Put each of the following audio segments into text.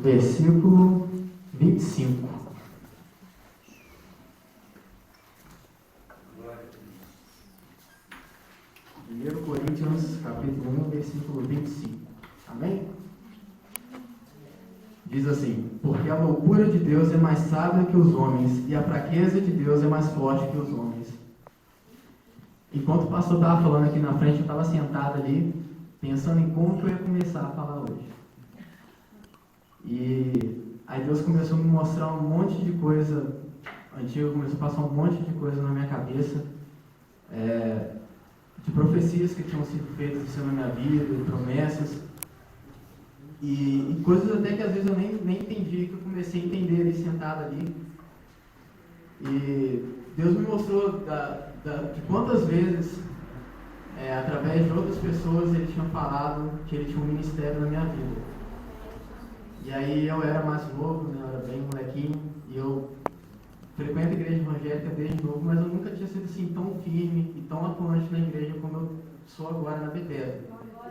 versículo 25. 1 Coríntios, capítulo 1, versículo 25. Amém? Diz assim: porque a loucura de Deus é mais sábia que os homens, e a fraqueza de Deus é mais forte que os homens. Enquanto o pastor estava falando aqui na frente, eu estava sentado ali, pensando em como que eu ia começar a falar hoje. E aí Deus começou a me mostrar um monte de coisa antiga, começou a passar um monte de coisa na minha cabeça, de profecias que tinham sido feitas na minha vida, de promessas, e coisas até que às vezes eu nem entendi, que eu comecei a entender ali, sentado ali. E Deus me mostrou de quantas vezes, através de outras pessoas, Ele tinha falado que Ele tinha um ministério na minha vida. E aí eu era mais novo, né, eu era bem molequinho, e eu frequento a igreja evangélica desde novo, mas eu nunca tinha sido assim tão firme e tão atuante na igreja como eu sou agora na Bethesda.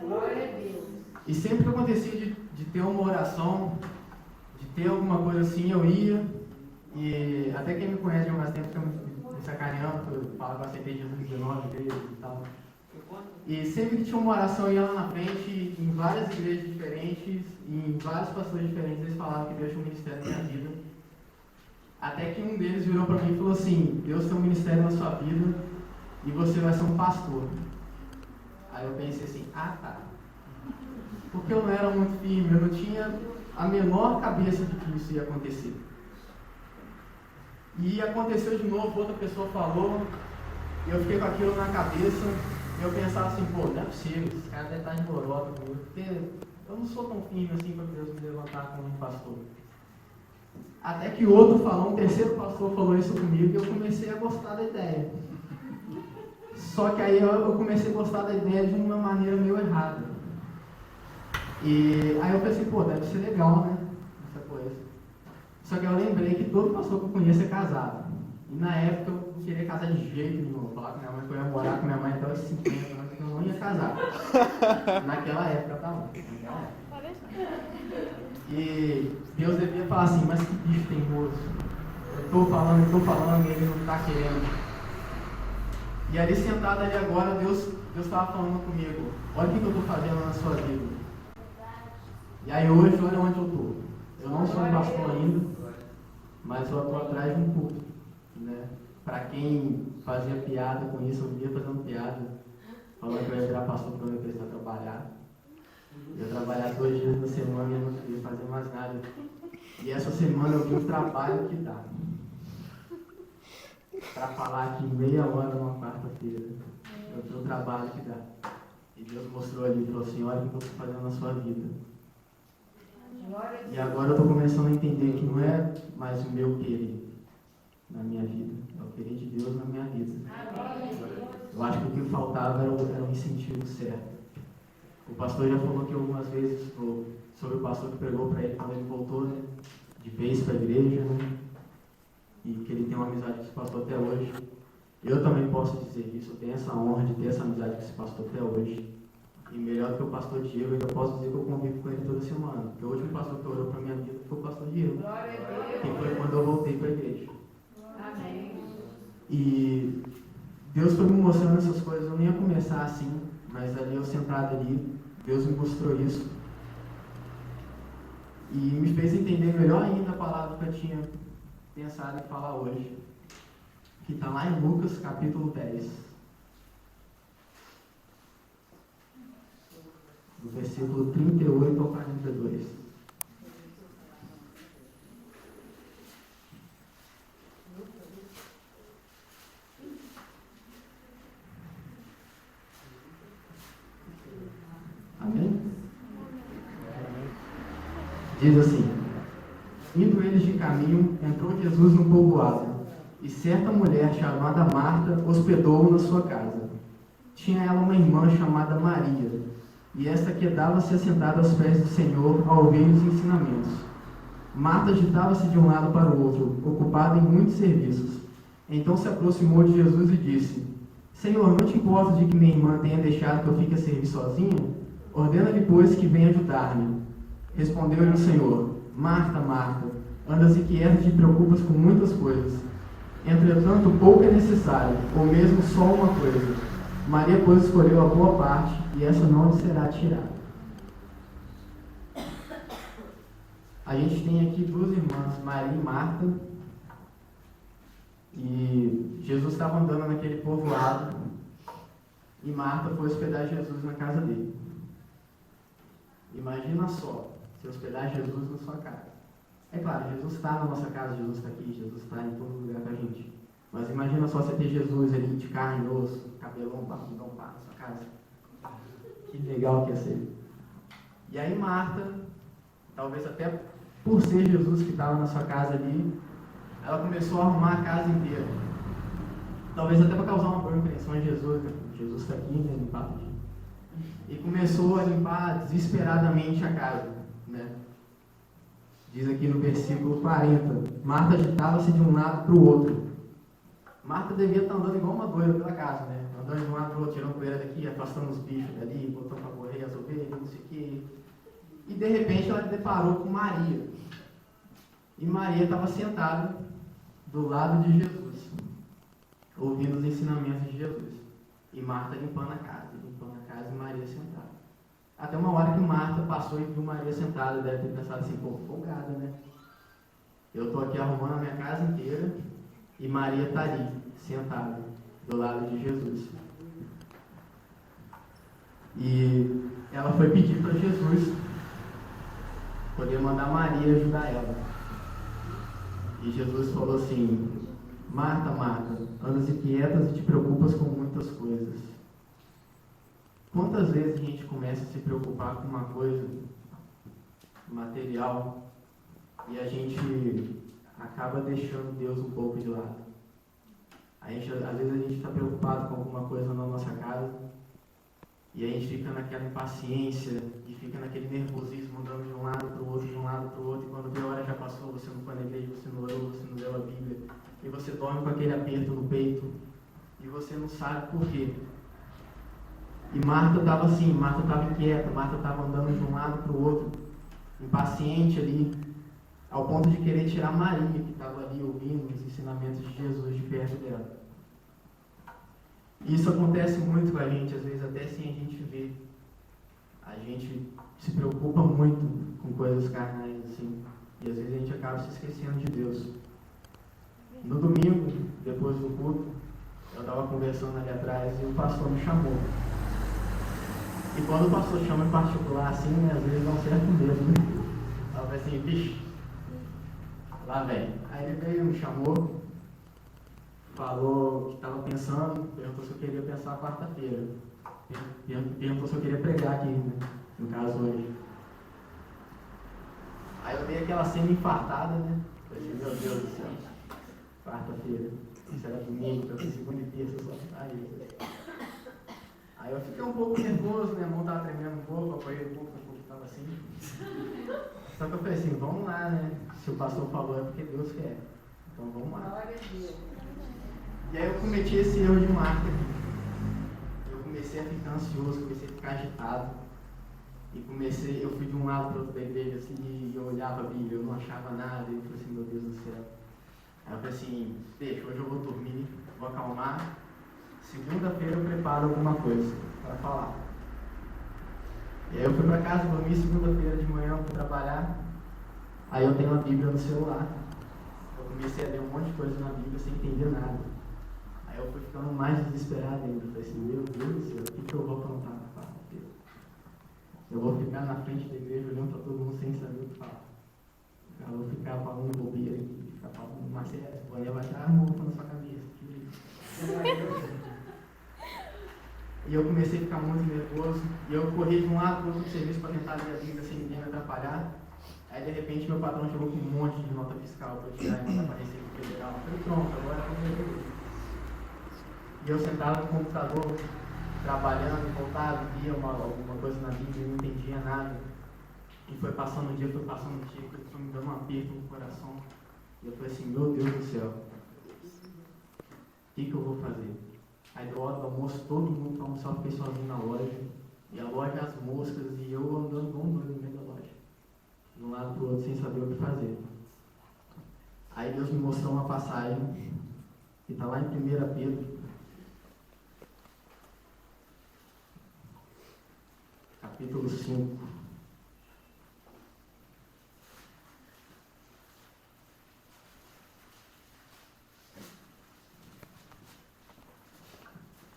Glória a Deus. E sempre que acontecia de ter uma oração, de ter alguma coisa assim, eu ia, e até quem me conhece há mais tempo fica me sacaneando, porque eu falo que eu aceitei Jesus em 19 vezes e tal. E sempre que tinha uma oração, eu ia lá na frente, em várias igrejas diferentes, e em vários pastores diferentes, eles falavam que Deus tinha um ministério na minha vida. Até que um deles virou para mim e falou assim: Deus tem um ministério na sua vida e você vai ser um pastor. Aí eu pensei assim: ah, tá. Porque eu não era muito firme, eu não tinha a menor cabeça de que isso ia acontecer. E aconteceu de novo, outra pessoa falou, e eu fiquei com aquilo na cabeça, e eu pensava assim: pô, não é possível, esse cara deve estar de borota comigo, porque eu não sou tão firme assim para Deus me levantar como um pastor. Até que outro falou, um terceiro pastor falou isso comigo, e eu comecei a gostar da ideia. Só que aí eu comecei a gostar da ideia de uma maneira meio errada. E aí eu pensei: pô, deve ser legal, né, essa coisa. Só que eu lembrei que todo pastor que eu conheço é casado. E na época eu não queria casar de jeito nenhum. Eu falava com minha mãe que eu ia morar com minha mãe até os 50, mas que eu não ia casar. Naquela época, tá bom. E Deus devia falar assim: mas que bicho teimoso. Eu estou falando, e ele não está querendo. E ali sentado ali agora, Deus estava falando comigo: olha o que eu estou fazendo na sua vida. E aí hoje, olha onde eu estou. Eu não sou um pastor ainda, mas eu estou atrás de um púlpito, né? Para quem fazia piada com isso, eu via fazendo piada, falando que eu ia virar pastor para eu não precisar trabalhar. Eu ia trabalhar 2 dias na semana e eu não queria fazer mais nada. E essa semana eu vi o trabalho que dá. Para falar aqui meia hora numa quarta-feira. Eu vi o trabalho que dá. E Deus mostrou ali e falou assim: olha o que eu estou fazendo na sua vida. E agora eu estou começando a entender que não é mais o meu querer na minha vida, é o querer de Deus na minha vida. Eu acho que o que faltava era o incentivo certo. O pastor já falou que algumas vezes sobre o pastor que pregou para ele quando ele voltou, né, de vez para a igreja, né, e que ele tem uma amizade com esse pastor até hoje. Eu também posso dizer isso, eu tenho essa honra de ter essa amizade com esse pastor até hoje. E melhor do que o pastor Diego, eu ainda posso dizer que eu convivo com ele toda semana. Porque o último pastor que orou para a minha vida foi o pastor Diego, que foi quando eu voltei para a igreja. Amém. E Deus foi me mostrando essas coisas. Eu nem ia começar assim, mas ali eu sentado ali, Deus me mostrou isso. E me fez entender melhor ainda a palavra que eu tinha pensado em falar hoje, que está lá em Lucas capítulo 10. Do versículo 38 ao 42. Amém? Diz assim: indo eles de caminho, entrou Jesus num povoado, e certa mulher chamada Marta hospedou-o na sua casa. Tinha ela uma irmã chamada Maria, e esta quedava-se assentada aos pés do Senhor a ouvir os ensinamentos. Marta agitava-se de um lado para o outro, ocupada em muitos serviços. Então se aproximou de Jesus e disse: Senhor, não te importa de que minha irmã tenha deixado que eu fique a servir sozinha? Ordena-lhe, pois, que venha ajudar-me. Respondeu-lhe o Senhor: Marta, Marta, andas inquieta e te preocupas com muitas coisas. Entretanto, pouco é necessário, ou mesmo só uma coisa. Maria, pois, escolheu a boa parte, e essa não lhe será tirada. A gente tem aqui duas irmãs, Maria e Marta, e Jesus estava andando naquele povoado, e Marta foi hospedar Jesus na casa dele. Imagina só, se hospedar Jesus na sua casa. É claro, Jesus está na nossa casa, Jesus está aqui, Jesus está em todo lugar com a gente. Mas imagina só você ter Jesus ali de carne, osso, cabelão, barbudão, pá, na sua casa. Que legal que ia ser. E aí Marta, talvez até por ser Jesus que estava na sua casa ali, ela começou a arrumar a casa inteira. Talvez até para causar uma boa impressão em Jesus, né? Jesus está aqui, né? Limpar aqui. E começou a limpar desesperadamente a casa, né? Diz aqui no versículo 40, Marta agitava-se de um lado para o outro. Marta devia estar andando igual uma doida pela casa, né? Andando de um lado para o outro, tirando poeira daqui, afastando os bichos dali, botando para correr as ovelhas, não sei o quê. E de repente ela deparou com Maria. E Maria estava sentada do lado de Jesus, ouvindo os ensinamentos de Jesus. E Marta limpando a casa e Maria sentada. Até uma hora que Marta passou e viu Maria sentada, deve ter pensado assim, pô, folgada, né? Eu estou aqui arrumando a minha casa inteira e Maria está ali, sentada, do lado de Jesus. E ela foi pedir para Jesus poder mandar Maria ajudar ela. E Jesus falou assim, Marta, Marta, andas inquietas e te preocupas com muitas coisas. Quantas vezes a gente começa a se preocupar com uma coisa material e a gente acaba deixando Deus um pouco de lado? Às vezes a gente está preocupado com alguma coisa na nossa casa e a gente fica naquela impaciência e fica naquele nervosismo, andando de um lado para o outro, de um lado para o outro, e quando vê a hora já passou, você não foi na igreja, você não orou, você não leu a Bíblia, e você dorme com aquele aperto no peito e você não sabe por quê. E Marta estava assim, Marta estava inquieta, Marta estava andando de um lado para o outro, impaciente ali, ao ponto de querer tirar Maria, que estava ali ouvindo os ensinamentos de Jesus de perto dela. Isso acontece muito com a gente, às vezes até sem a gente ver. A gente se preocupa muito com coisas carnais, assim, e às vezes a gente acaba se esquecendo de Deus. No domingo, depois do culto, eu estava conversando ali atrás e o pastor me chamou. E quando o pastor chama em particular assim, né, às vezes dá um certo medo, né? Ela vai assim, vixe, lá vem. Aí ele veio, me chamou, falou que estava pensando, perguntou se eu queria pensar quarta-feira. Perguntou se eu queria pregar aqui, né, no caso hoje. Aí eu dei aquela cena infartada, né? Falei assim, meu Deus do céu, quarta-feira, isso era domingo, para segunda e terça só. Aí eu fiquei um pouco nervoso, minha mão estava tremendo um pouco, apoiei um pouco, estava assim. Só que eu falei assim, vamos lá, né? Se o pastor falou é porque Deus quer. Então vamos lá. Glória a Deus. E aí eu cometi esse erro de Marta. Eu comecei a ficar ansioso, comecei a ficar agitado. E eu fui de um lado para o outro da igreja, assim, e eu olhava a Bíblia, eu não achava nada, e eu falei assim, meu Deus do céu. Aí eu falei assim, deixa, hoje eu vou dormir, vou acalmar. Segunda-feira eu preparo alguma coisa para falar. E aí eu fui para casa, dormi segunda-feira de manhã, fui trabalhar. Aí eu tenho a Bíblia no celular. Eu comecei a ler um monte de coisa na Bíblia sem entender nada. Aí eu fui ficando mais desesperado ainda. Eu falei assim, meu Deus do céu, o que eu vou aprontar na quarta-feira? Eu vou ficar na frente da igreja olhando para todo mundo sem saber o que falar. Eu vou ficar falando bobeira aqui, ficar falando uma série, vou levantar a roupa na sua cabeça. E eu comecei a ficar muito nervoso, e eu corri de um lado para o outro do serviço para tentar ler a Bíblia sem ninguém me atrapalhar. Aí de repente meu patrão chegou com um monte de nota fiscal para tirar e mandar para a Receita Federal. Eu falei, pronto, agora eu vou ler. E eu sentado no computador, trabalhando, voltava, via alguma coisa na Bíblia, não entendia nada. E foi passando o dia, foi me dando um aperto no coração. E eu falei assim, meu Deus do céu, o que eu vou fazer? Aí do hora do almoço, todo mundo para almoçar, eu fiquei sozinho na loja. E a loja, as moscas, e eu andando igual um doido no meio da loja. de um lado para o outro sem saber o que fazer. Aí Deus me mostrou uma passagem que está lá em 1 Pedro, capítulo 5.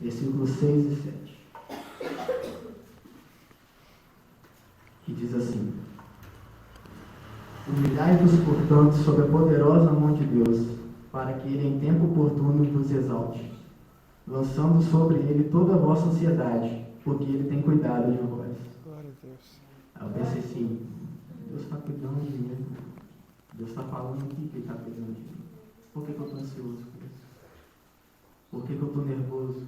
Versículos 6 e 7. Que diz assim: Humilhai-vos, portanto, sob a poderosa mão de Deus, para que ele em tempo oportuno vos exalte, lançando sobre ele toda a vossa ansiedade, porque ele tem cuidado de vós. Glória a Deus. Aí eu pensei assim, Deus está cuidando de mim. Deus está falando aqui que ele está cuidando de mim. Por que eu estou ansioso com isso? Por que eu estou nervoso?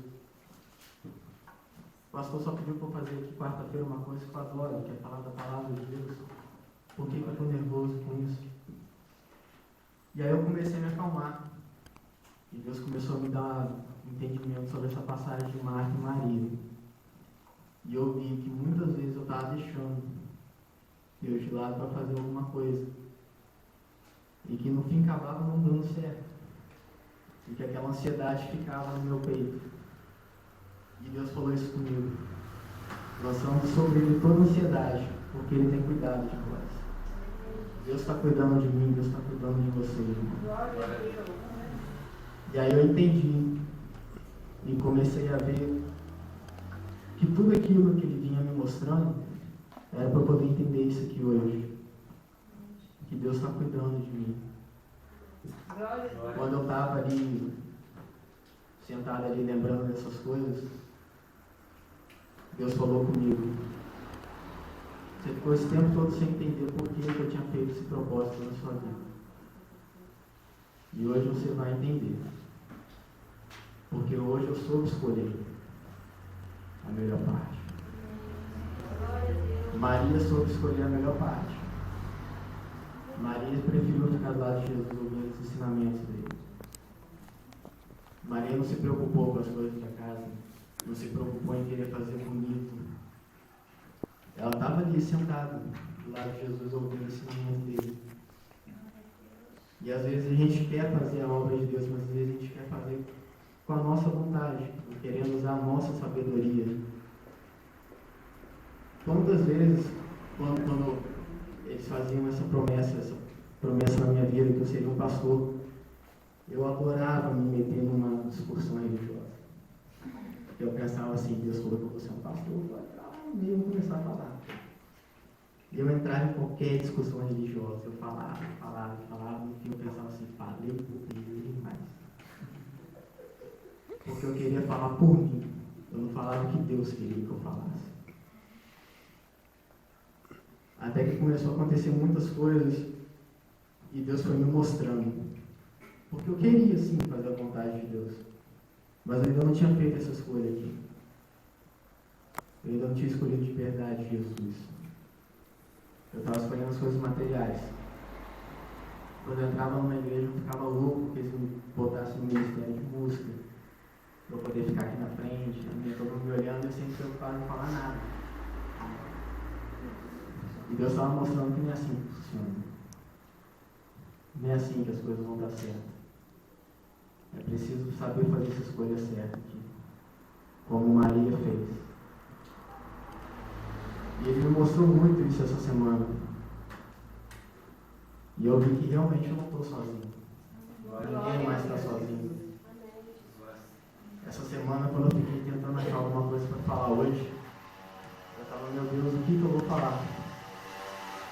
O pastor só pediu para eu fazer aqui quarta-feira uma coisa que eu adoro, que é falar da palavra de Deus. Por que eu estou nervoso com isso? E aí eu comecei a me acalmar. E Deus começou a me dar um entendimento sobre essa passagem de Marta e Maria. E eu vi que muitas vezes eu estava deixando Deus de lado para fazer alguma coisa. E que no fim acabava não dando certo. E que aquela ansiedade ficava no meu peito. E Deus falou isso comigo. Lançando sobre ele toda a ansiedade, porque ele tem cuidado de vós. Deus está cuidando de mim, Deus está cuidando de você, irmão. E aí eu entendi e comecei a ver que tudo aquilo que ele vinha me mostrando era para eu poder entender isso aqui hoje. Que Deus está cuidando de mim. Quando eu estava ali, sentado ali lembrando dessas coisas, Deus falou comigo. Você ficou esse tempo todo sem entender por que eu tinha feito esse propósito na sua vida. E hoje você vai entender. Porque hoje eu soube escolher a melhor parte. Maria soube escolher a melhor parte. Maria preferiu ficar do lado de Jesus ouvindo os ensinamentos dele. Maria não se preocupou com as coisas da casa. Não se preocupou em querer fazer bonito. Ela estava ali sentada do lado de Jesus ouvindo o ensinamento dele. E às vezes a gente quer fazer a obra de Deus, mas às vezes a gente quer fazer com a nossa vontade, querendo usar a nossa sabedoria. Quantas vezes, quando eles faziam essa promessa na minha vida, que eu seria um pastor, eu adorava me meter numa discussão religiosa. Eu pensava assim, Deus falou que eu vou ser um pastor, eu vou entrar lá no meio e começar a falar. Eu entrava em qualquer discussão religiosa, eu falava, no fim eu pensava assim, falei mais. Porque eu queria falar por mim, eu não falava o que Deus queria que eu falasse. Até que começou a acontecer muitas coisas e Deus foi me mostrando. Porque eu queria sim fazer a vontade de Deus, mas eu ainda não tinha feito essa escolha aqui. Eu ainda não tinha escolhido de verdade Jesus. Eu estava escolhendo as coisas materiais. Quando eu entrava numa igreja, eu ficava louco porque eles me botassem no ministério de música, para eu poder ficar aqui na frente, todo mundo me olhando e eu sempre preocupado em não falar nada. E Deus estava mostrando que não é assim que funciona. Não é assim que as coisas vão dar certo. É preciso saber fazer essa escolha certa aqui, como Maria fez. E ele me mostrou muito isso essa semana. E eu vi que realmente eu não estou sozinho. Ninguém mais está sozinho. Essa semana, quando eu fiquei tentando achar alguma coisa para falar hoje, eu estava, meu Deus, o que eu vou falar?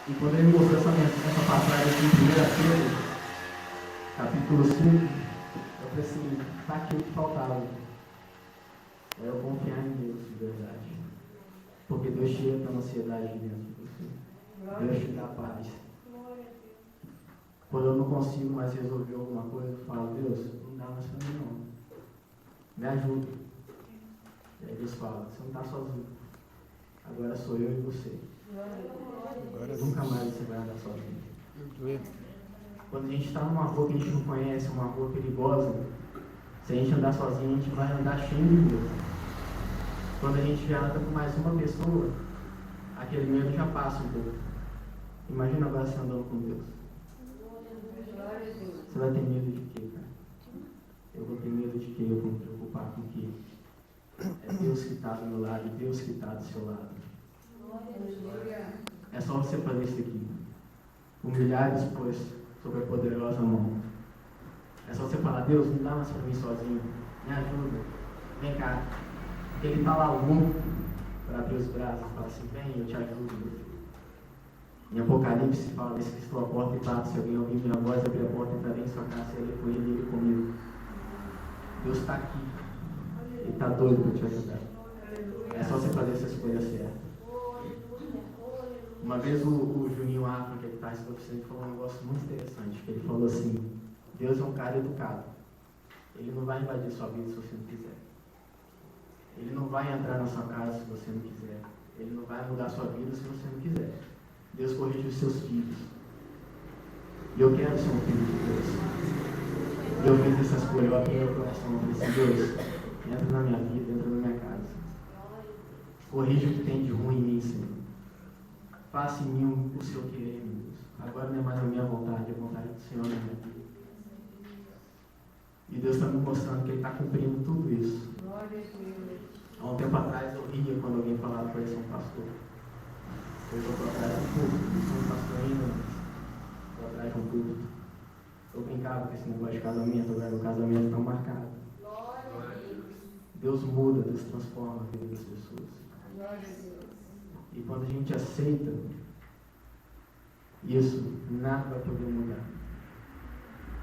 E quando ele me mostrou essa passagem aqui em 1 Pedro, capítulo 5, eu falei assim, está aqui o que faltava. É eu confiar em Deus de verdade. Porque Deus tira a ansiedade dentro de você. Deus te dá paz. Quando eu não consigo mais resolver alguma coisa, eu falo, Deus, não dá mais para mim não. Me ajuda. E aí Deus fala, você não está sozinho. Agora sou eu e você. Nunca mais você vai andar sozinho. Quando a gente está numa rua que a gente não conhece, uma rua perigosa, se a gente andar sozinho, a gente vai andar cheio de medo. Quando a gente já anda com mais uma pessoa, aquele medo já passa um pouco. Imagina agora você andando com Deus. Glória a Deus. Você vai ter medo de quê, cara? Eu vou ter medo de quê? Eu vou me preocupar com o quê? É Deus que está do meu lado, Deus que está do seu lado. Aleluia. É só você fazer isso aqui. Humilhar-vos, pois, sobre a poderosa mão. É só você falar, Deus, não dá mais para mim sozinho. Me ajuda. Vem cá. Ele está lá louco para abrir os braços e fala assim, vem, eu te ajudo, meu filho. Em Apocalipse fala, desse que estou à porta e bato, se alguém ouvir minha voz, abrir a porta, entrarei em sua casa, ele com ele, ele comigo. Deus está aqui. Ele está doido para te ajudar. É só você fazer essa escolha certa. Uma vez o Juninho Afro, que ele está em oficina, falou um negócio muito interessante, que ele falou assim, Deus é um cara educado. Ele não vai invadir sua vida se você não quiser. Ele não vai entrar na sua casa se você não quiser. Ele não vai mudar sua vida se você não quiser. Deus corrige os seus filhos. E eu quero ser um filho de Deus. E eu fiz essa escolha, eu abri meu coração e falei assim, Deus, entra na minha vida, entra na minha casa. Corrige o que tem de ruim em mim, Senhor. Faça em mim o seu querer, meu Deus. Agora não é mais a minha vontade, é a vontade do Senhor na minha vida. E Deus está me mostrando que Ele está cumprindo tudo isso. Glória a Deus. Há um tempo atrás eu ria quando alguém falava para ele ser um pastor. Eu estou atrás de um púlpito, não sou um pastor ainda, mas estou atrás de um púlpito. Eu brincava com esse negócio de casamento, agora o casamento está marcado. Glória a Deus. Deus muda, Deus transforma a vida das pessoas. Glória a Deus. E quando a gente aceita isso, nada vai poder mudar.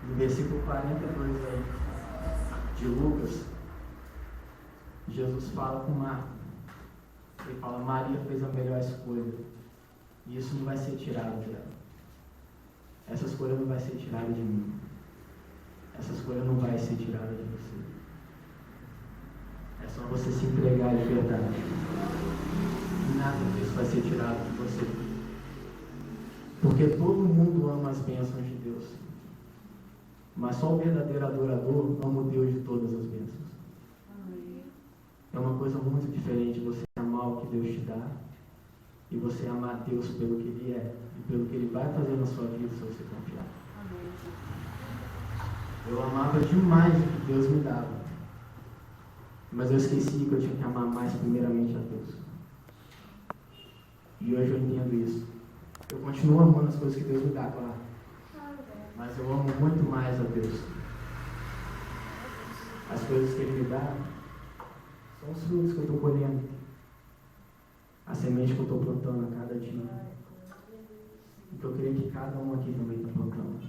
No versículo 42 aí, de Lucas, Jesus fala com Marta. Ele fala, Maria fez a melhor escolha. E isso não vai ser tirado dela. Essa escolha não vai ser tirada de mim. Essa escolha não vai ser tirada de você. É só você se entregar de verdade. E nada disso vai ser tirado de você. Porque todo mundo ama as bênçãos de Deus. Mas só o verdadeiro adorador ama o Deus de todas as bênçãos. É uma coisa muito diferente você amar o que Deus te dá e você amar Deus pelo que Ele é e pelo que Ele vai fazer na sua vida se você confiar. Eu amava demais o que Deus me dava, mas eu esqueci que eu tinha que amar mais primeiramente a Deus. E hoje eu entendo isso. Eu continuo amando as coisas que Deus me dá, claro, mas eu amo muito mais a Deus. As coisas que Ele me dá são os frutos que eu estou colhendo, a semente que eu estou plantando a cada dia. Então eu creio que cada um aqui também está plantando.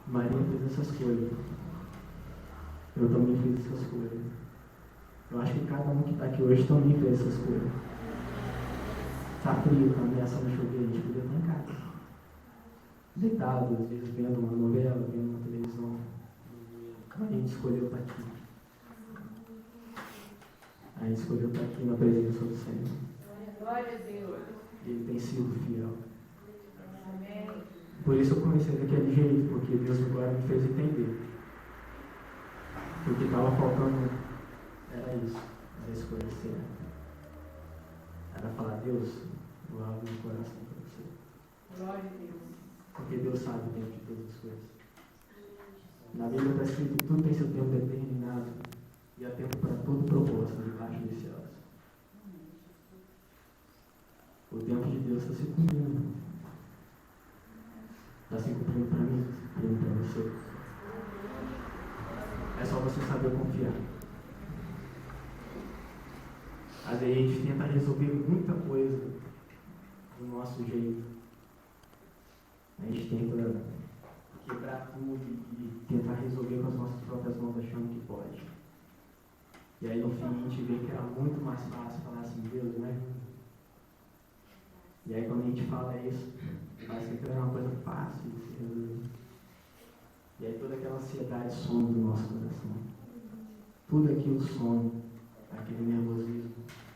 Maria fez essa escolha. Eu também fiz essa escolha. Eu acho que cada um que está aqui hoje também fez essa escolha. Está frio, está ameaçando chover, a gente podia estar em casa. Deitado, às vezes vendo uma novela, vendo uma televisão. A gente escolheu estar aqui. A gente escolheu estar aqui na presença do Senhor. Glória a Deus. Ele tem sido fiel. Amém. Por isso eu comecei daquele jeito, porque Deus agora me fez entender. O que estava faltando era isso, era a escolha certa. Era falar, Deus, eu abro meu coração para você. Glória a Deus. Porque Deus sabe o tempo de todas as coisas. Na Bíblia está escrito que tudo tem seu tempo determinado e há tempo para todo propósito debaixo dos céus. O tempo de Deus está se cumprindo. Está se cumprindo para mim, está se cumprindo para você. É só você saber confiar. Às vezes a gente tenta resolver muita coisa do nosso jeito. A gente tenta quebrar tudo e tentar resolver com as nossas próprias mãos achando que pode. E aí no fim a gente vê que era muito mais fácil falar assim, Deus, né? E aí quando a gente fala isso, parece que era uma coisa fácil de se resolver. E aí toda aquela ansiedade some do nosso coração. Tudo aquilo some, aquele nervosismo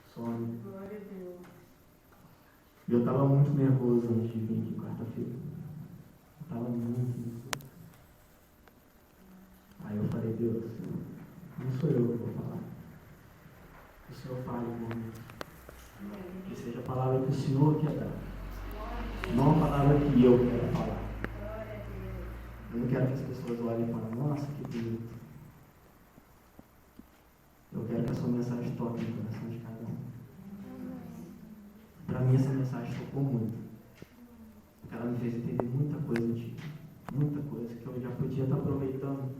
some. Glória a Deus. E eu estava muito nervoso antes de vir aqui quarta-feira. Eu estava muito nervoso. Aí eu falei, Deus, não sou eu que vou falar. O Senhor fala por mim. Que seja a palavra que o Senhor quer dar. Não a palavra que eu quero falar. Eu não quero que as pessoas olhem e falem, nossa, que bonito. Eu quero que a sua mensagem toque no coração de cada um. Para mim essa mensagem tocou muito. Porque ela me fez entender muita coisa antiga. Muita coisa que eu já podia estar aproveitando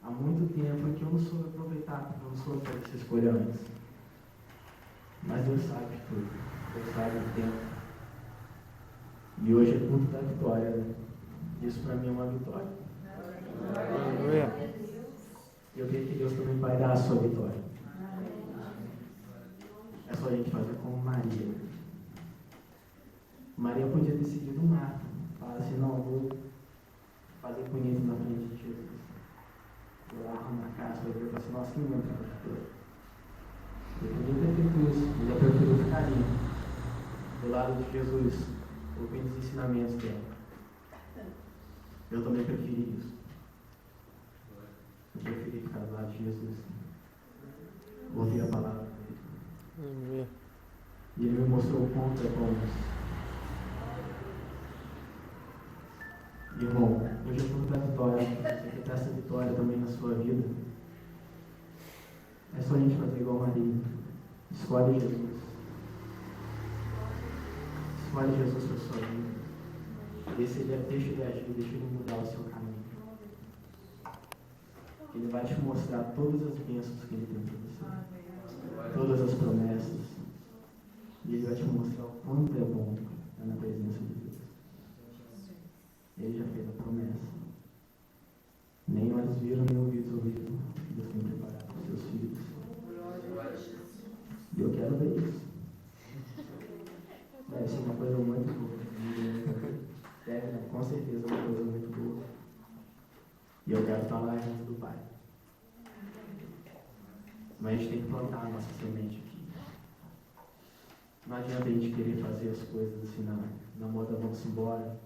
há muito tempo e que eu não soube aproveitar, porque eu não soube fazer essa escolha antes. Mas Deus sabe de tudo. Deus sabe do tempo. E hoje é culto da vitória, né? Isso para mim é uma vitória. E eu creio que Deus também vai dar a sua vitória. É só a gente fazer como Maria. Maria podia ter seguido Marta. Falar assim, não, vou fazer punheta na frente de Jesus. Vou lá na casa, vai ver e falar assim, nossa, quem vai entrar na vitória? Eu podia ter feito isso, mas eu prefiro ficar ali, do lado de Jesus, ouvindo os ensinamentos dela. Eu também preferi isso. Eu preferi ficar do lado de Jesus, ouvir a palavra dele. E ele me mostrou o quanto é bom isso. Irmão, hoje é culto da vitória. Se você quer ter essa vitória também na sua vida, é só a gente fazer igual Maria. Escolhe Jesus. Escolhe Jesus para a sua vida. Deixa ele agir, deixa ele mudar o seu caminho. Ele vai te mostrar todas as bênçãos que ele tem para você. Todas as promessas. E ele vai te mostrar o quanto é bom estar na presença de Deus. Ele já fez a promessa. Nem olhos viram, nem ouvidos ouviram. Deus tem preparado para os seus filhos. E eu quero ver isso. Deve ser uma coisa muito boa. Deve, com certeza, uma coisa muito boa. E eu quero estar lá junto do Pai. Mas a gente tem que plantar a nossa semente aqui. Não adianta a gente querer fazer as coisas assim na moda, vamos embora.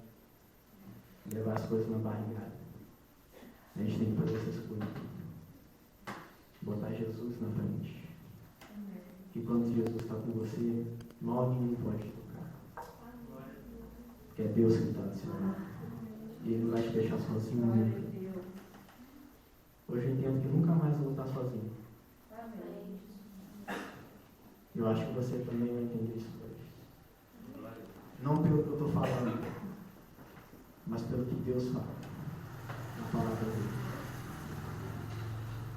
Levar as coisas na barrigada. A gente tem que fazer essa escolha. Botar Jesus na frente. Que quando Jesus está com você, mal ninguém pode tocar. Porque é Deus que está do seu lado. E Ele não vai te deixar sozinho nunca. Hoje eu entendo que nunca mais eu vou estar sozinho. Eu acho que você também vai entender isso hoje. Não pelo que eu estou falando, mas pelo que Deus fala na palavra dele.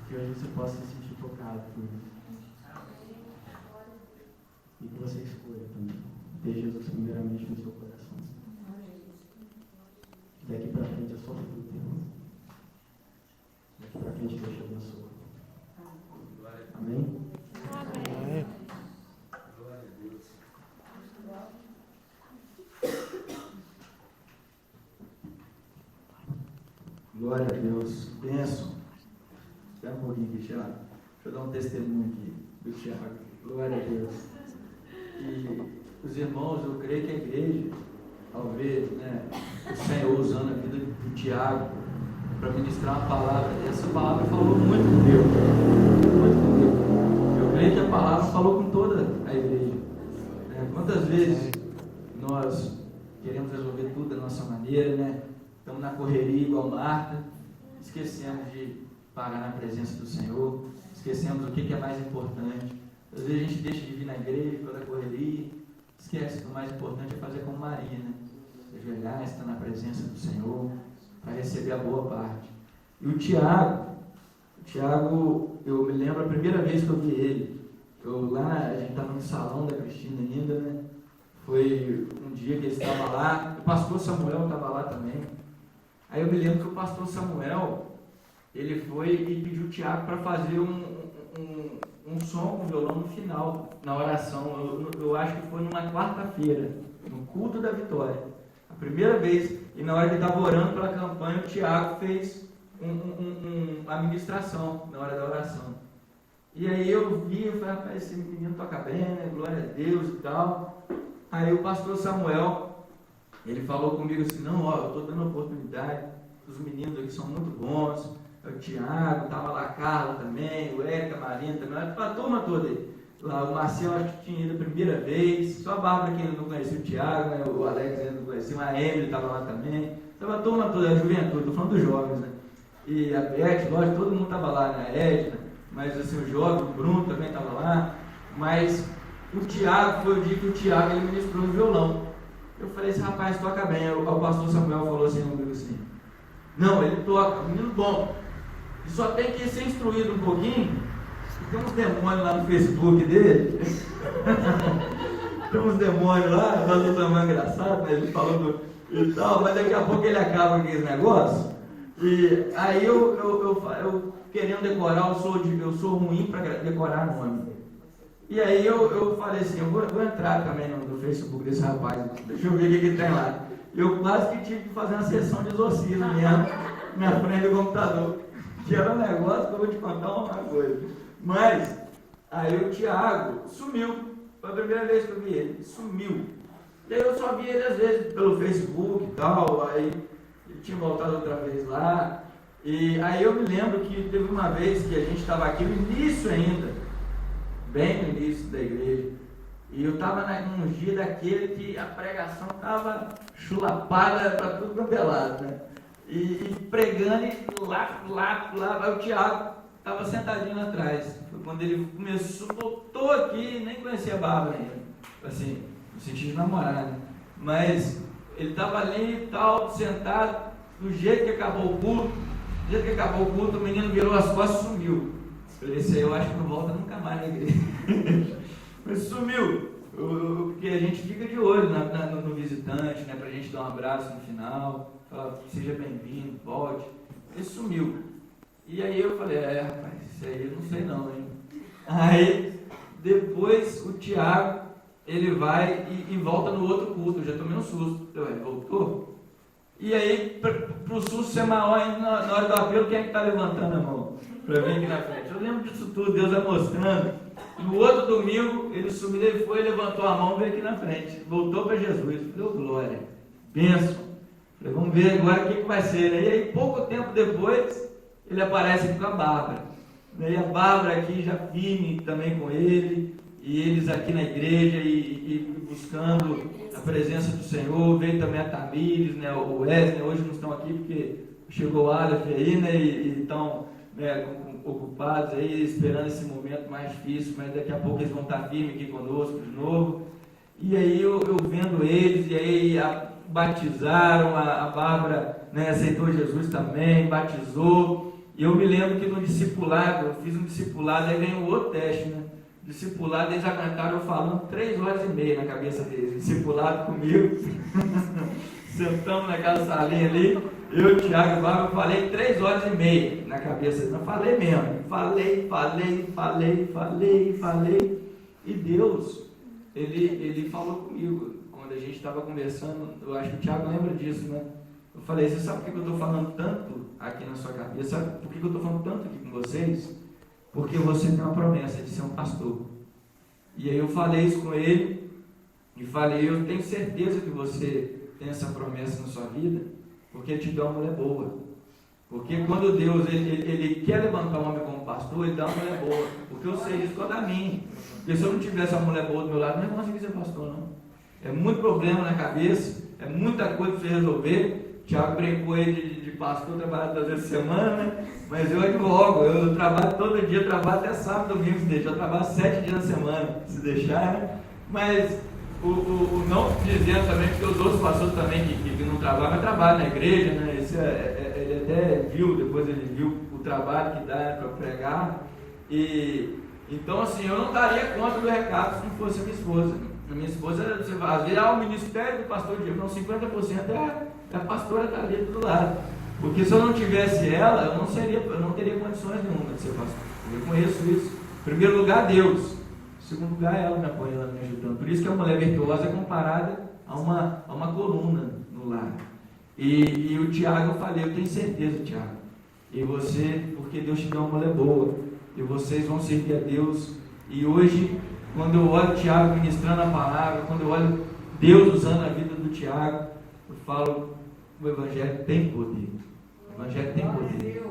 Que hoje você possa se sentir tocado por isso. E que você escolha também ter Jesus primeiramente no seu coração. Daqui para frente é só fruto, irmão. Daqui para frente Deus te abençoa. Amém? Amém. Glória a Deus. Benção. Espera um pouquinho aqui, Thiago. Deixa eu dar um testemunho aqui do Thiago. Glória a Deus. E os irmãos, eu creio que a igreja, ao ver, o Senhor usando a vida do Thiago para ministrar uma palavra, essa palavra falou muito comigo. Muito comigo. Eu creio que a palavra falou com toda a igreja. Quantas vezes nós queremos resolver tudo da nossa maneira, Estamos na correria igual Marta, esquecemos de parar na presença do Senhor, esquecemos o que é mais importante. Às vezes a gente deixa de vir na igreja, toda a correria, esquece que o mais importante é fazer como Maria, ajoelhar, estar na presença do Senhor, para receber a boa parte. E o Tiago, eu me lembro a primeira vez que eu vi ele, a gente estava no salão da Cristina ainda, Foi um dia que ele estava lá, o pastor Samuel estava lá também. Aí eu me lembro que o pastor Samuel, ele foi e pediu o Tiago para fazer um som com violão no final, na oração. Eu acho que foi numa quarta-feira, no culto da vitória. A primeira vez, e na hora que ele estava orando pela campanha, o Tiago fez uma ministração na hora da oração. E aí eu falei, rapaz, esse menino toca bem, glória a Deus e tal. Aí o pastor Samuel, ele falou comigo assim, eu estou dando oportunidade, os meninos aqui são muito bons, o Tiago, estava lá a Carla também, o Érica, a Marina também, a turma toda aí. Lá, o Marcelo acho que tinha ido a primeira vez, só a Bárbara que ainda não conhecia o Thiago, né? O Alex ainda não conhecia, a Emily estava lá também. Estava a turma toda, a juventude, estou falando dos jovens, né? E a Beth, lógico, todo mundo estava lá, né? A Edna, mas assim, o jovem, o Bruno também estava lá. Mas o Thiago, foi o dia que o Thiago ele ministrou no violão. Eu falei, esse rapaz toca bem. Aí o pastor Samuel falou assim comigo assim, não, ele toca, menino bom. Ele só tem que ser instruído um pouquinho. Tem uns demônios lá no Facebook dele. Tem uns demônios lá, nós não somos engraçados, né? Ele falou e tal, mas daqui a pouco ele acaba com esse negócio. E aí eu querendo decorar, eu sou ruim para decorar nome. E aí eu falei assim, eu vou entrar também no Facebook desse rapaz, deixa eu ver o que tem lá. Eu quase que tive que fazer uma sessão de exorcismo mesmo, na frente do computador. Que era um negócio que eu vou te contar uma coisa. Mas, aí o Thiago sumiu. Foi a primeira vez que eu vi ele. Sumiu. E aí eu só vi ele às vezes pelo Facebook e tal. Aí ele tinha voltado outra vez lá. E aí eu me lembro que teve uma vez que a gente estava aqui no início ainda. Bem no início da igreja. E eu estava num dia daquele que a pregação estava chulapada para tudo quanto é lado, né? E pregando e lá, o Thiago estava sentadinho lá atrás. Foi quando ele começou, voltou aqui, nem conhecia a Bárbara ainda. Assim, no sentido de namorar, né? Mas ele estava ali e tal, sentado, do jeito que acabou o culto, o menino virou as costas e sumiu. Eu falei, esse aí eu acho que não volta nunca mais na igreja. Mas sumiu. Porque a gente fica de olho no visitante, né? Pra gente dar um abraço no final, falar, seja bem-vindo, volte. Ele sumiu. E aí eu falei, rapaz, isso aí eu não sei não, hein? Aí, depois o Thiago, ele vai e volta no outro culto, eu já tomei um susto. Ele voltou? E aí, pro susto ser maior ainda, na hora do apelo, quem é que está levantando a mão para vir aqui na frente? Eu lembro disso tudo, Deus vai mostrando. No outro domingo, ele subiu, ele foi, levantou a mão e veio aqui na frente. Voltou para Jesus, deu glória, bênção. Falei, vamos ver agora o que vai ser, né? E aí, pouco tempo depois, ele aparece aqui com a Bárbara. E a Bárbara aqui já firme também com ele, e eles aqui na igreja e buscando a presença do Senhor. Veio também a Tamires, né, o Wesley, hoje não estão aqui porque chegou o Aleph aí, né, e estão, né, ocupados aí, esperando esse momento mais difícil, mas daqui a pouco eles vão estar firmes aqui conosco de novo. E aí eu vendo eles, e aí batizaram, a Bárbara, né, aceitou Jesus também, batizou. E eu me lembro que no discipulado, eu fiz um discipulado, aí vem o outro teste, né? Discipulado, eles aguentaram eu falando 3h30 na cabeça deles. Discipulado comigo. Sentamos naquela salinha ali, eu, Thiago e Bárbara, eu falei 3h30 na cabeça. Não falei mesmo. Falei. E Deus, ele falou comigo. Quando a gente estava conversando, eu acho que o Thiago lembra disso, né? Eu falei, você sabe por que eu estou falando tanto aqui na sua cabeça? Sabe por que eu estou falando tanto aqui com vocês? Porque você tem uma promessa de ser um pastor. E aí eu falei isso com ele, e falei, eu tenho certeza que você tem essa promessa na sua vida, porque ele te dá uma mulher boa. Porque quando Deus ele quer levantar um homem como pastor, ele dá uma mulher boa. Porque eu sei isso quando a mim. Porque se eu não tivesse uma mulher boa do meu lado, eu não ia conseguir ser pastor, não. É muito problema na cabeça, é muita coisa para você resolver. Thiago brincou aí de pastor, trabalhar 2 vezes por semana, né? Mas eu advogo, eu trabalho todo dia, trabalho até sábado, domingo, se deixar, eu trabalho 7 dias na semana, se deixar, né? Mas o não dizendo também, porque os outros pastores também que não trabalham, mas trabalham na igreja, né? Isso ele até viu, depois ele viu o trabalho que dá para pregar. E então, assim, eu não estaria contra do recado se não fosse a minha esposa. A minha esposa, você vai às vezes, o ministério do pastor Diego, não, 50% é a pastora está ali do lado. Porque se eu não tivesse ela, eu não teria condições nenhuma de ser pastor. Eu conheço isso. Em primeiro lugar, Deus. Em segundo lugar, ela me apoiando, me ajudando. Por isso que a mulher virtuosa é comparada a uma coluna no lar. E o Thiago, eu falei, eu tenho certeza, Thiago. E você, porque Deus te deu uma mulher boa. E vocês vão servir a Deus. E hoje, quando eu olho o Thiago ministrando a palavra, quando eu olho Deus usando a vida do Thiago, eu falo, o Evangelho tem poder. O Evangelho tem poder.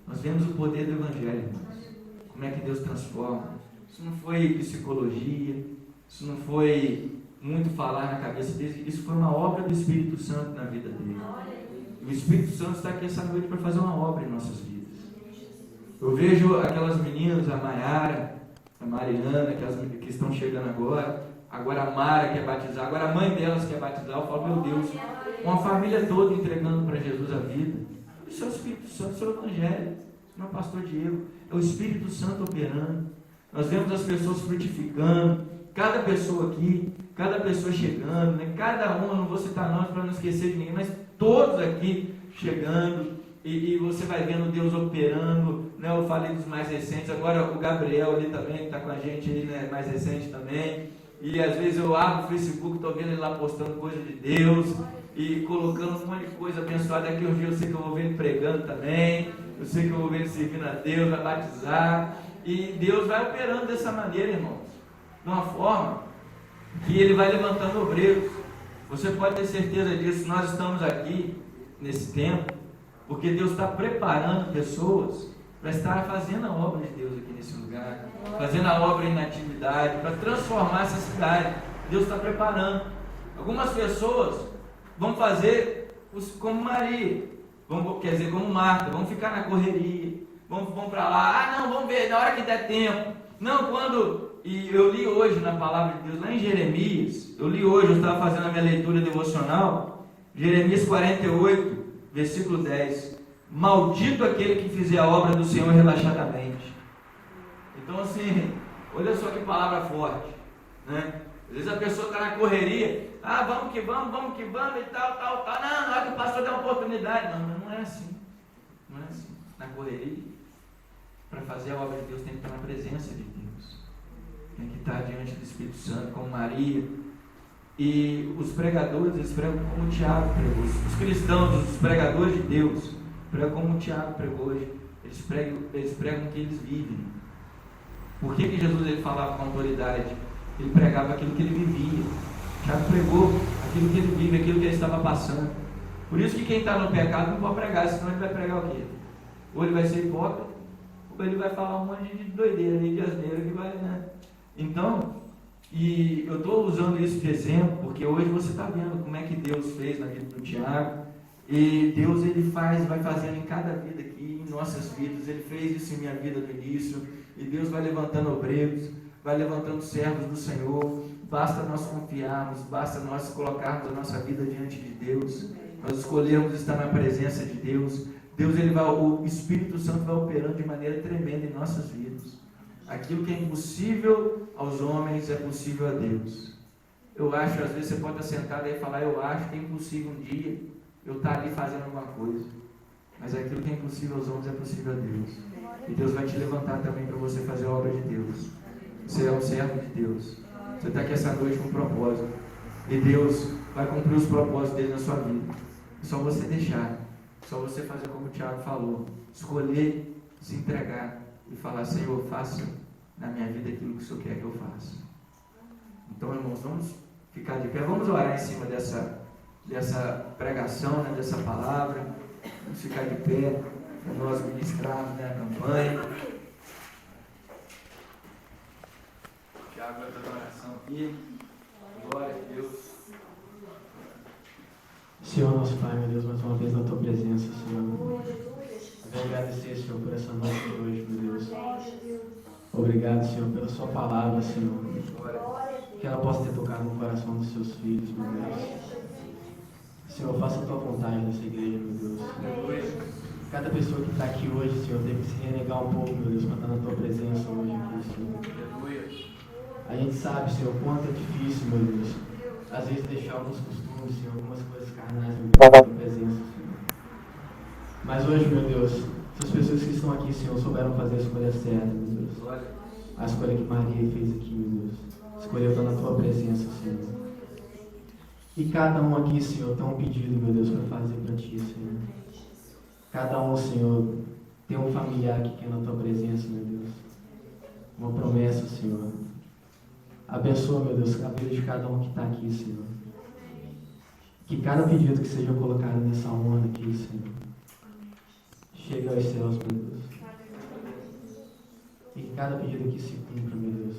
Nós vemos o poder do Evangelho, irmãos. Como é que Deus transforma. isso não foi psicologia, isso não foi muito falar na cabeça deles, isso foi uma obra do Espírito Santo na vida deles. E o Espírito Santo está aqui essa noite para fazer uma obra em nossas vidas. Eu vejo aquelas meninas, a Maiara, a Mariana, que estão chegando agora a Mara quer batizar, agora a mãe delas quer batizar. Eu falo, meu Deus, uma família toda entregando para Jesus a vida. Isso é o Espírito Santo, isso é o Evangelho, não é o pastor Diego, é o Espírito Santo operando. Nós vemos as pessoas frutificando, cada pessoa aqui, cada pessoa chegando, né? Cada um, eu não vou citar nomes para não esquecer de ninguém, mas todos aqui chegando, e você vai vendo Deus operando, né? Eu falei dos mais recentes, agora o Gabriel ali também, que está com a gente aí, né? Mais recente também, e às vezes eu abro o Facebook, estou vendo ele lá postando coisa de Deus, e colocando um monte de coisa abençoada. Daqui um dia eu sei que eu vou ver ele pregando também, eu sei que eu vou ver ele servindo a Deus, vai batizar, e Deus vai operando dessa maneira, irmãos, de uma forma que Ele vai levantando obreiros. Você pode ter certeza disso. Nós estamos aqui nesse tempo porque Deus está preparando pessoas para estar fazendo a obra de Deus aqui nesse lugar, fazendo a obra em atividade, para transformar essa cidade. Deus está preparando. Algumas pessoas vão fazer como Maria, quer dizer, como Marta, vão ficar na correria, vão para lá, não, vamos ver, na hora que der tempo. Não, e eu li hoje na palavra de Deus, lá em Jeremias, eu estava fazendo a minha leitura devocional, Jeremias 48, versículo 10, maldito aquele que fizer a obra do Senhor relaxadamente. Então assim, olha só que palavra forte, né? Às vezes a pessoa está na correria, vamos que vamos e tal, não, na hora que o pastor der uma oportunidade, não é assim, na correria, para fazer a obra de Deus tem que estar na presença de Deus, tem que estar diante do Espírito Santo, como Maria. E os pregadores, eles pregam como o Tiago pregou. Os cristãos, os pregadores de Deus, pregam como o Tiago pregou hoje. Eles pregam o que eles vivem. Por que Jesus ele falava com autoridade? Ele pregava aquilo que ele vivia. Tiago pregou aquilo que ele vive, aquilo que ele estava passando. Por isso que quem está no pecado não pode pregar, senão ele vai pregar o quê? Ou ele vai ser hipócrita, ou ele vai falar um monte de doideira, de asneira que vai, né? Então, e eu estou usando isso de exemplo, porque hoje você está vendo como é que Deus fez na vida do Tiago, e Deus ele vai fazendo em cada vida aqui, em nossas vidas. Ele fez isso em minha vida no início, e Deus vai levantando obreiros, vai levantando servos do Senhor. Basta nós confiarmos, basta nós colocarmos a nossa vida diante de Deus, nós escolhermos estar na presença de Deus. O Espírito Santo vai operando de maneira tremenda em nossas vidas. Aquilo que é impossível aos homens é possível a Deus. Eu acho, às vezes você pode estar sentado aí e falar, eu acho que é impossível um dia eu estar ali fazendo alguma coisa. Mas aquilo que é impossível aos homens é possível a Deus. E Deus vai te levantar também para você fazer a obra de Deus. Você é um servo de Deus. Você está aqui essa noite com um propósito. E Deus vai cumprir os propósitos dele na sua vida. É só você deixar. É só você fazer como o Tiago falou. Escolher, se entregar e falar, Senhor, faça na minha vida aquilo que o Senhor quer que eu faça. Então, irmãos, vamos ficar de pé. Vamos orar em cima dessa pregação, né, dessa palavra. Vamos ficar de pé para nós ministrarmos, né, a campanha. Tiago vai fazer uma oração aqui. Glória a Deus. Senhor, nosso Pai, meu Deus, mais uma vez na Tua presença, Senhor. Venho agradecer, Senhor, por essa noite de hoje, meu Deus. Obrigado, Senhor, pela Sua palavra, Senhor. Que ela possa ter tocado no coração dos Seus filhos, meu Deus. Senhor, faça a Tua vontade nessa igreja, meu Deus. Cada pessoa que está aqui hoje, Senhor, teve que se renegar um pouco, meu Deus, para estar na Tua presença hoje aqui, Senhor. A gente sabe, Senhor, quanto é difícil, meu Deus, às vezes deixar alguns costumes, Senhor, algumas coisas carnais, meu Deus, na Tua presença, Senhor. Mas hoje, meu Deus, se as pessoas que estão aqui, Senhor, souberam fazer a escolha certa, meu Deus. A escolha que Maria fez aqui, meu Deus. Escolheu estar na Tua presença, Senhor. E cada um aqui, Senhor, tem um pedido, meu Deus, para fazer para Ti, Senhor. Cada um, Senhor, tem um familiar que quer na Tua presença, meu Deus. Uma promessa, Senhor. Abençoa, meu Deus, a vida de cada um que está aqui, Senhor. Que cada pedido que seja colocado nessa onda aqui, Senhor, chegue aos céus, meu Deus. E que cada pedido aqui se cumpra, meu Deus.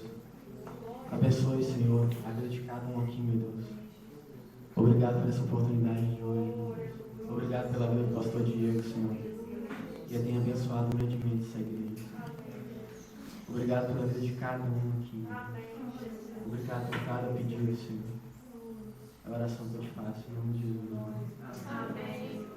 Abençoe, Senhor, a vida de cada um aqui, meu Deus. Obrigado por essa oportunidade de hoje, meu Deus. Obrigado pela vida do pastor Diego, Senhor. Que ele tenha abençoado grandemente essa igreja. Obrigado pela vida de cada um aqui. Obrigado por cada pedido, Senhor. É a oração que eu te faço, em nome de Jesus. Amém.